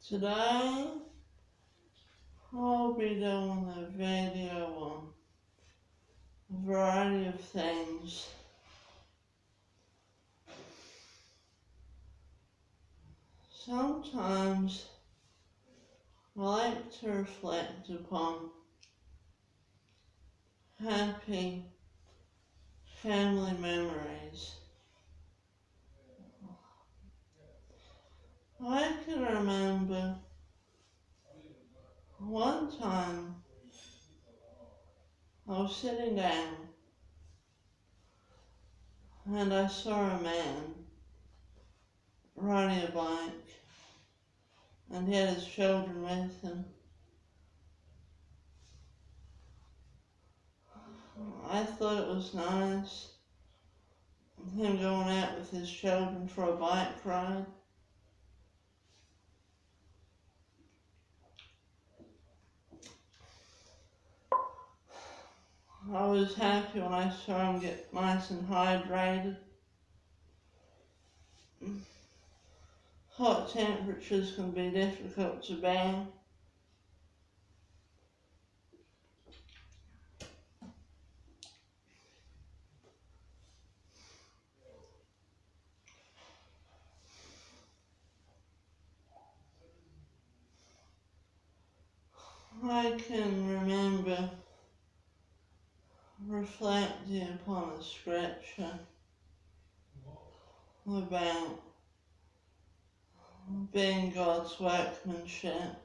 Today I'll be doing a video on a variety of things. Sometimes I like to reflect upon happy family memories. I can remember one time I was sitting down and I saw a man riding a bike and he had his children with him. I thought it was nice, him going out with his children for a bike ride. I was happy when I saw him get nice and hydrated. Hot temperatures can be difficult to bear. I can remember reflecting upon a scripture about being God's workmanship,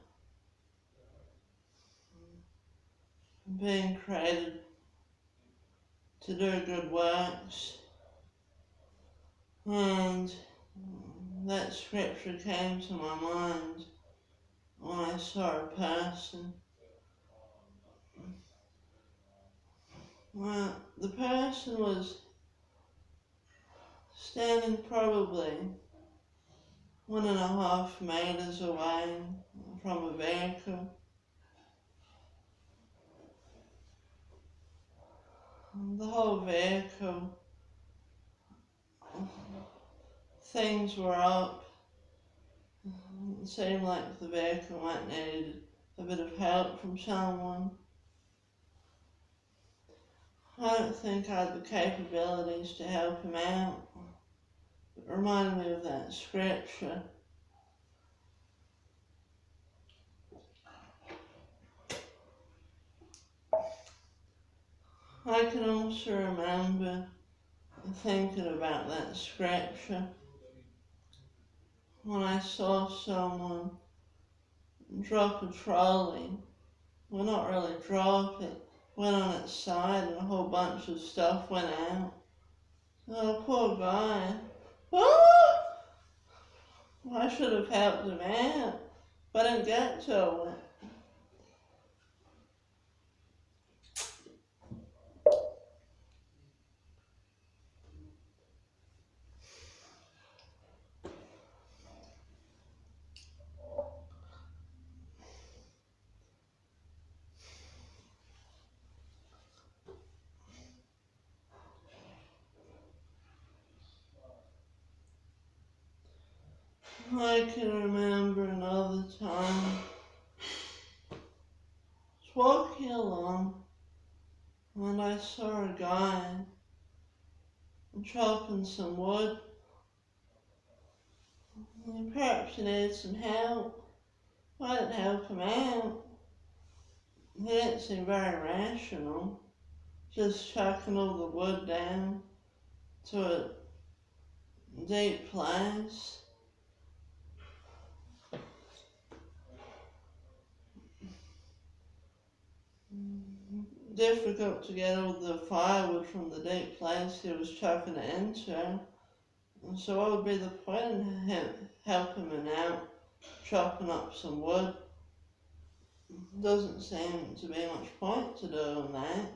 being created to do good works, and that scripture came to my mind when I saw a person. Well, the person was standing probably 1.5 meters away from a vehicle. The whole vehicle, things were up. It seemed like the vehicle might need a bit of help from someone. I don't think I had the capabilities to help him out. It reminded me of that scripture. I can also remember thinking about that scripture when I saw someone drop a trolley. Well, not really drop it, went on its side and a whole bunch of stuff went out. Oh, poor guy. Ah! I should have helped him out, but I didn't get to it. I can remember another time. I was walking along and I saw a guy chopping some wood. Perhaps he needed some help. I didn't help him out. He didn't seem very rational, just chucking all the wood down to a deep place. Difficult to get all the firewood from the deep place he was chucking it into. And so what would be the point in him helping him out, chopping up some wood? Doesn't seem to be much point to doing that.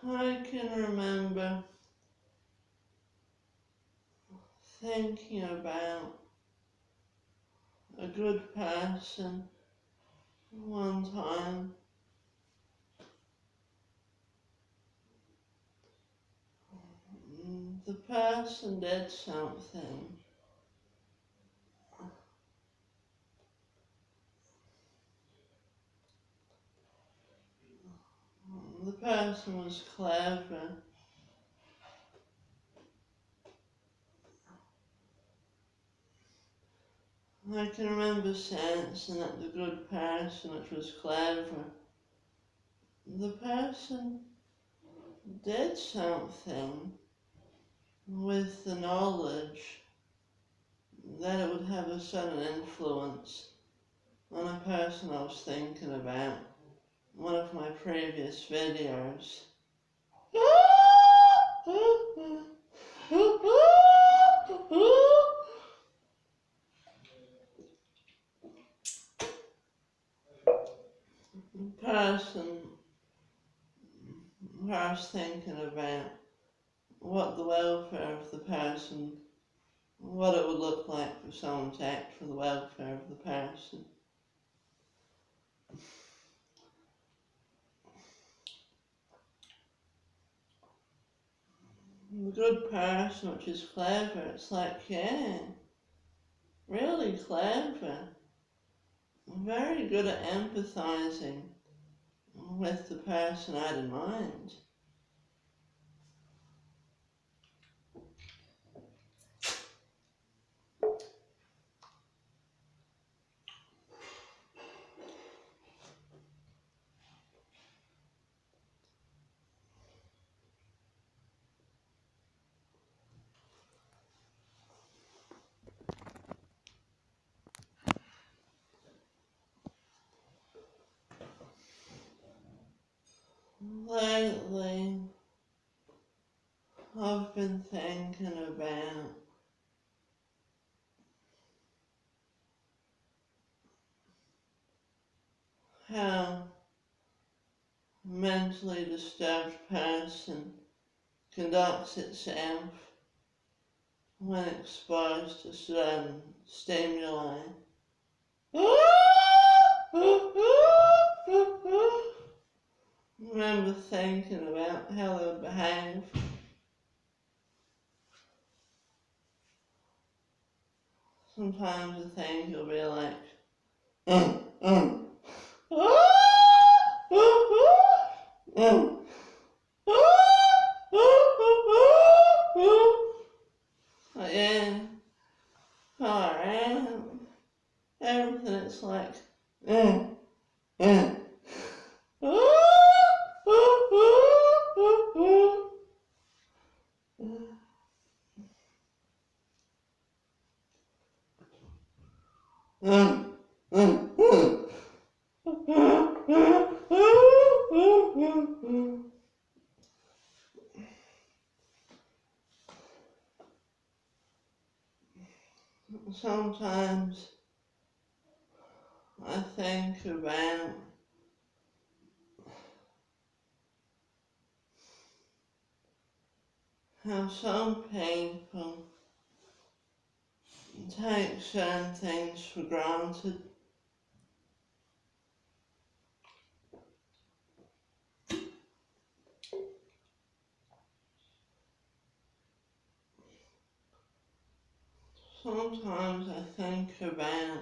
I can remember thinking about a good person one time. The person did something. The person was clever. I can remember sensing that the good person, which was clever, the person did something with the knowledge that it would have a sudden influence on a person I was thinking about in one of my previous videos. The person where I was thinking about what the welfare of the person, what it would look like for someone to act for the welfare of the person. The good person, which is clever, it's like, yeah, really clever, very good at empathizing with the person I had in mind. Lately, I've been thinking about how a mentally disturbed person conducts itself when exposed to certain stimuli. I remember thinking about how they would behave. Sometimes I think you'll be like, uh, uh, yeah, alright. Everything it's like, uh, uh. Sometimes I think about how some people take certain things for granted. Sometimes I think about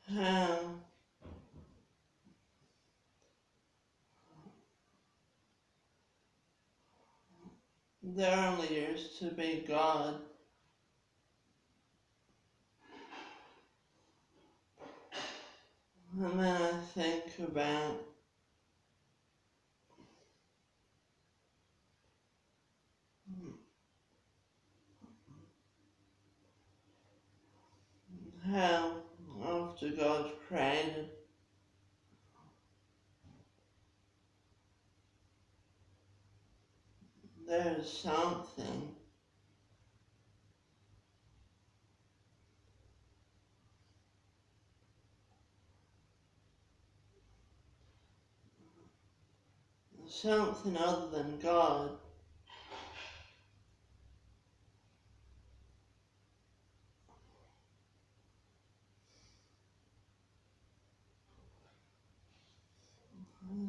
how there only used to be God, and then I think about how after God's there's something. Something other than God.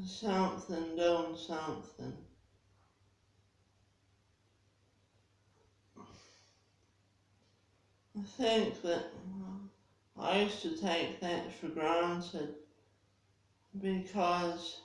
Something doing something. I think that I used to take that for granted because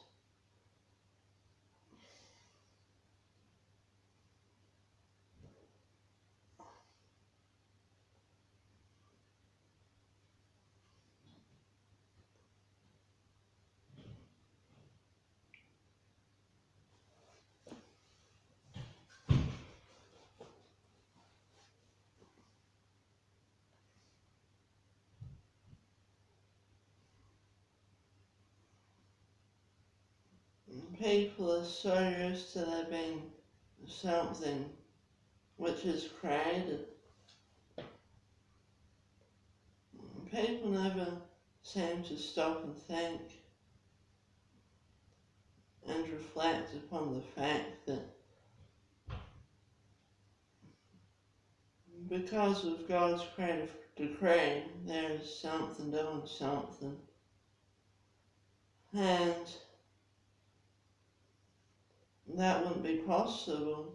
people are so used to there being something which is created. People never seem to stop and think and reflect upon the fact that because of God's creative decree, there is something doing something. And that wouldn't be possible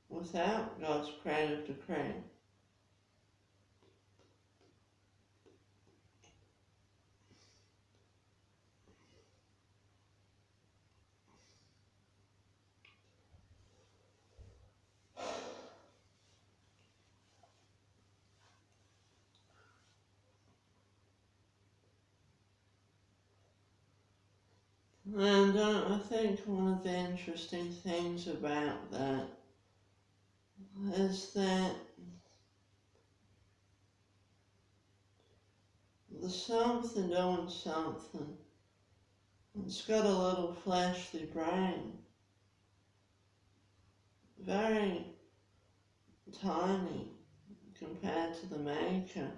without God's creative decree. And I think one of the interesting things about that is that the something doing something, it's got a little fleshly brain, very tiny compared to the maker.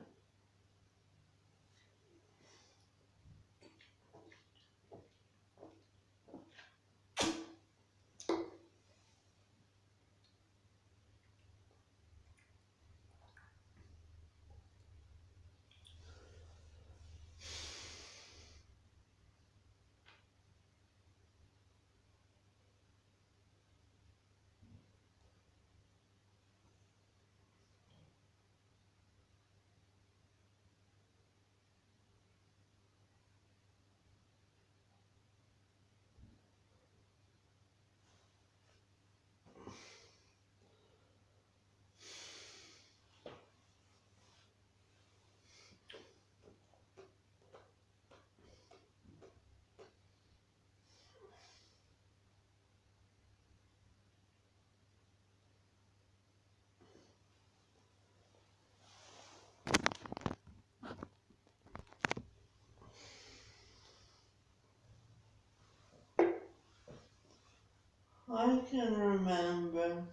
I can remember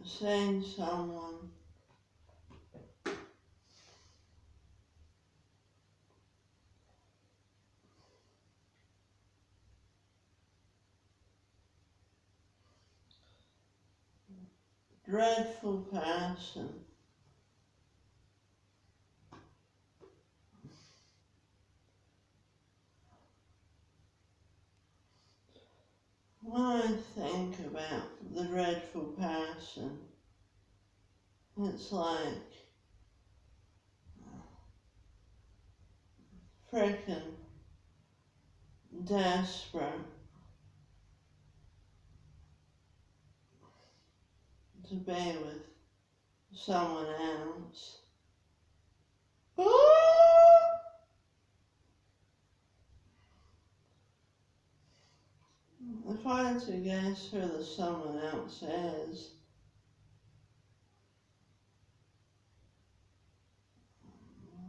seeing someone dreadful person when I think about the dreadful person, it's like frickin' desperate to be with someone else. If I had to guess who the someone else is,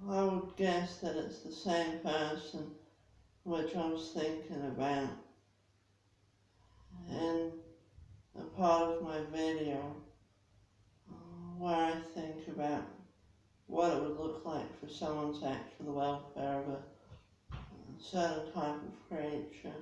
I would guess that it's the same person which I was thinking about in a part of my video where I think about what it would look like for someone to act for the welfare of a certain type of creature.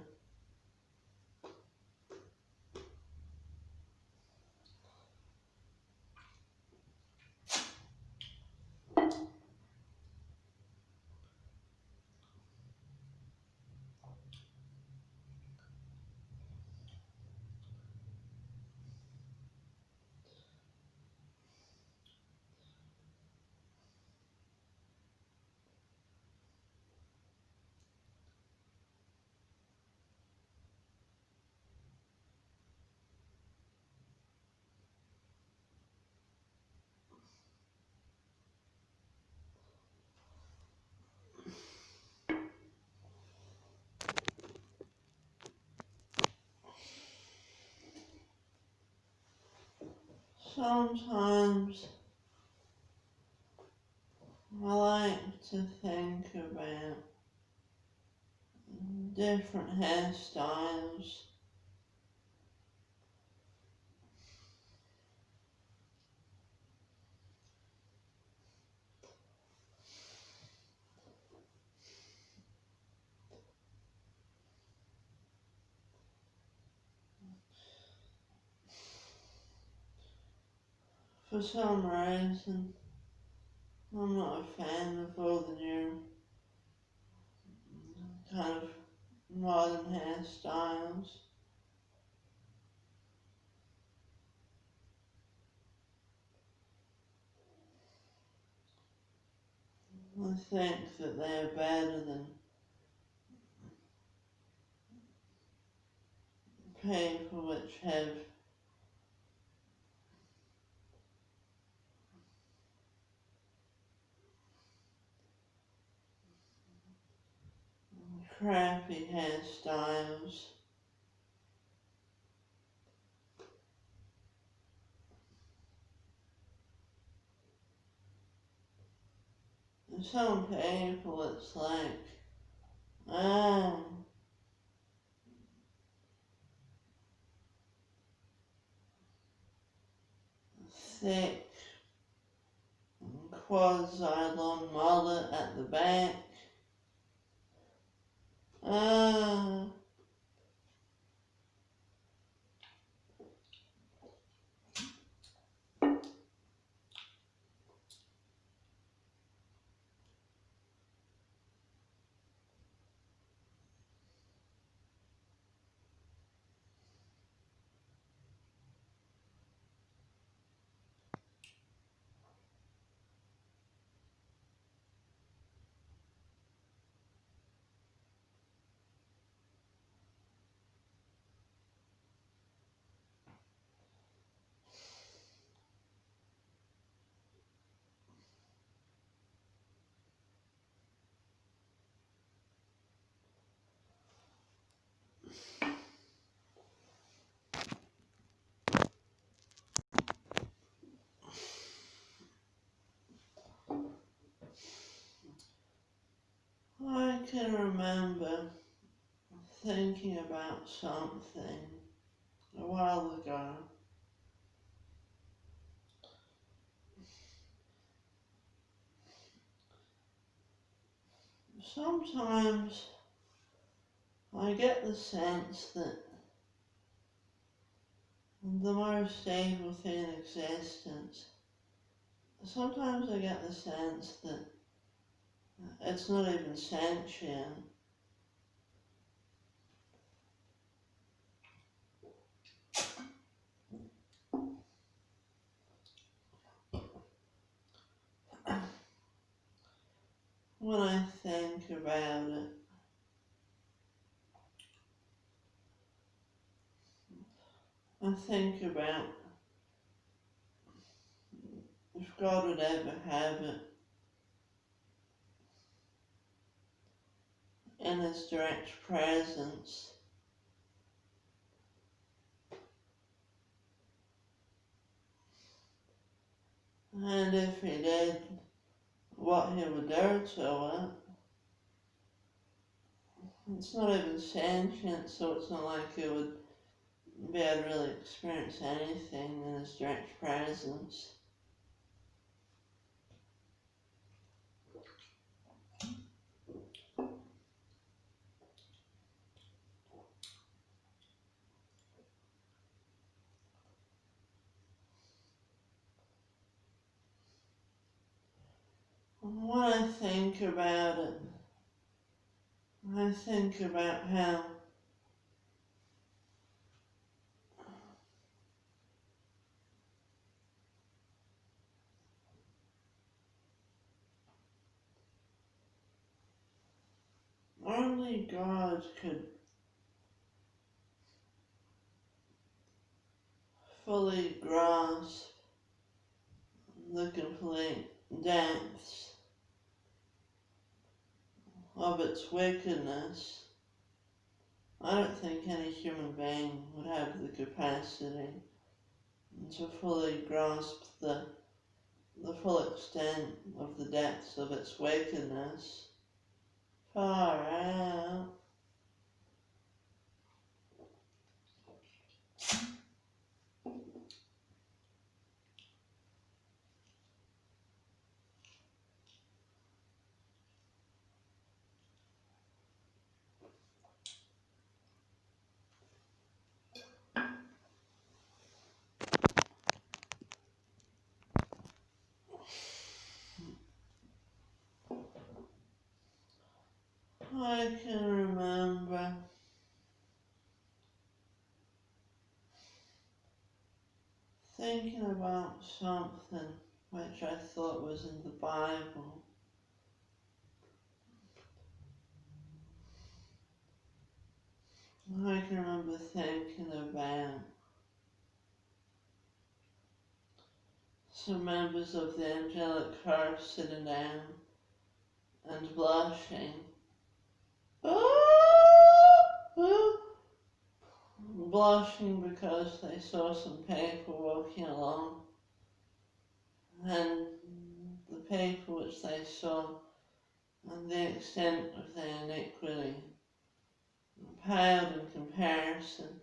Sometimes I like to think about different hairstyles. For some reason, I'm not a fan of all the new kind of modern hairstyles. I think that they're better than people which have crappy hairstyles. And some people, it's like, oh, thick quasi-long mullet at the back. Oh, I can remember thinking about something a while ago. Sometimes I get the sense that the most evil thing in existence, sometimes I get the sense that it's not even sentient. When I think about it, I think about if God would ever have it in His direct presence, and if He did, what He would do to it. It's not even sentient, so it's not like it would be able to really experience anything in his direct presence. When I think about it, I think about how only God could fully grasp the complete depths of its wickedness. I don't think any human being would have the capacity to fully grasp the full extent of the depths of its wickedness. Far out. I can remember thinking about something which I thought was in the Bible. I can remember thinking about some members of the angelic church sitting down and blushing. Blushing because they saw some people walking along, and the people which they saw and the extent of their iniquity paled in comparison